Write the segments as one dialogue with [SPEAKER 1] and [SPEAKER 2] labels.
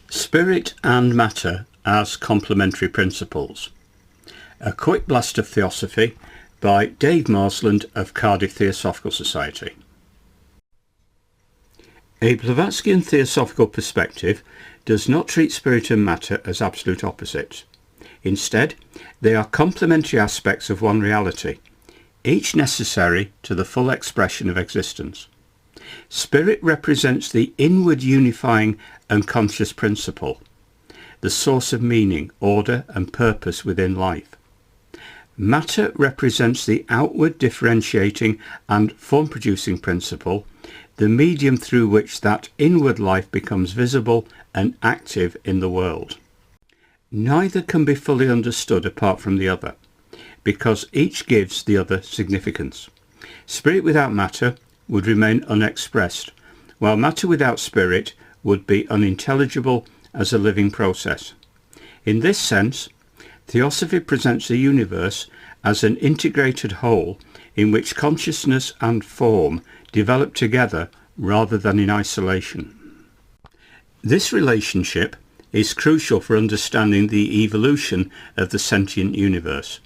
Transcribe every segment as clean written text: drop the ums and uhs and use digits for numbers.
[SPEAKER 1] Spirit and matter as complementary principles. A quick blast of Theosophy by Dave Marsland of Cardiff Theosophical Society. A Blavatskian theosophical perspective does not treat spirit and matter as absolute opposites. Instead, they are complementary aspects of one reality, each necessary to the full expression of existence. Spirit represents the inward unifying and conscious principle, the source of meaning, order and purpose within life. Matter represents the outward differentiating and form-producing principle, the medium through which that inward life becomes visible and active in the world. Neither can be fully understood apart from the other, because each gives the other significance. Spirit without matter would remain unexpressed, while matter without spirit would be unintelligible as a living process. In this sense, Theosophy presents the universe as an integrated whole in which consciousness and form develop together rather than in isolation. This relationship is crucial for understanding the evolution of the sentient universe,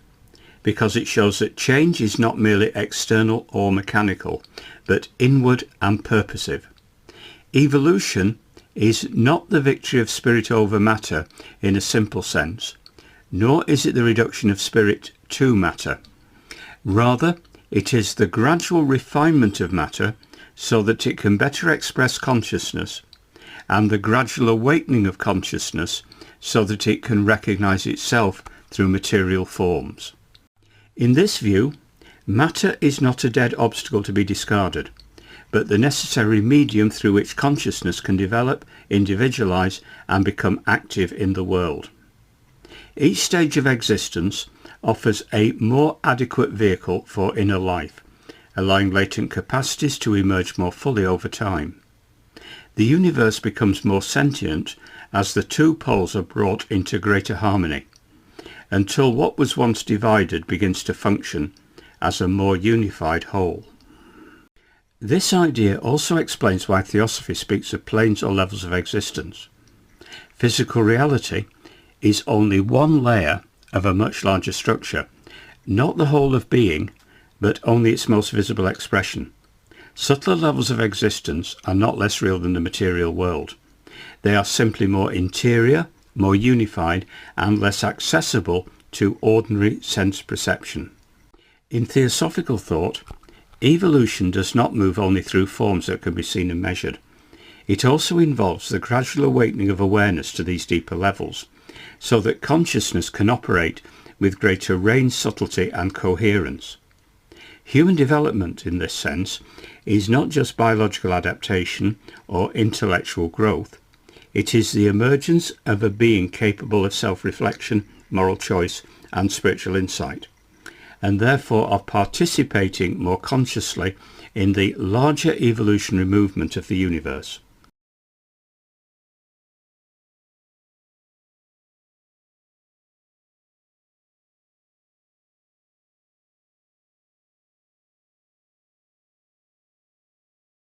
[SPEAKER 1] because it shows that change is not merely external or mechanical, but inward and purposive. Evolution is not the victory of spirit over matter in a simple sense, nor is it the reduction of spirit to matter. Rather, it is the gradual refinement of matter so that it can better express consciousness, and the gradual awakening of consciousness so that it can recognize itself through material forms. In this view, matter is not a dead obstacle to be discarded, but the necessary medium through which consciousness can develop, individualize, and become active in the world. Each stage of existence offers a more adequate vehicle for inner life, allowing latent capacities to emerge more fully over time. The universe becomes more sentient as the two poles are brought into greater harmony, until what was once divided begins to function as a more unified whole. This idea also explains why Theosophy speaks of planes or levels of existence. Physical reality is only one layer of a much larger structure, not the whole of being, but only its most visible expression. Subtler levels of existence are not less real than the material world. They are simply more interior, more unified, and less accessible to ordinary sense perception. In theosophical thought, evolution does not move only through forms that can be seen and measured. It also involves the gradual awakening of awareness to these deeper levels, so that consciousness can operate with greater range, subtlety, and coherence. Human development, in this sense, is not just biological adaptation or intellectual growth. It is the emergence of a being capable of self-reflection, moral choice, and spiritual insight, and therefore of participating more consciously in the larger evolutionary movement of the universe.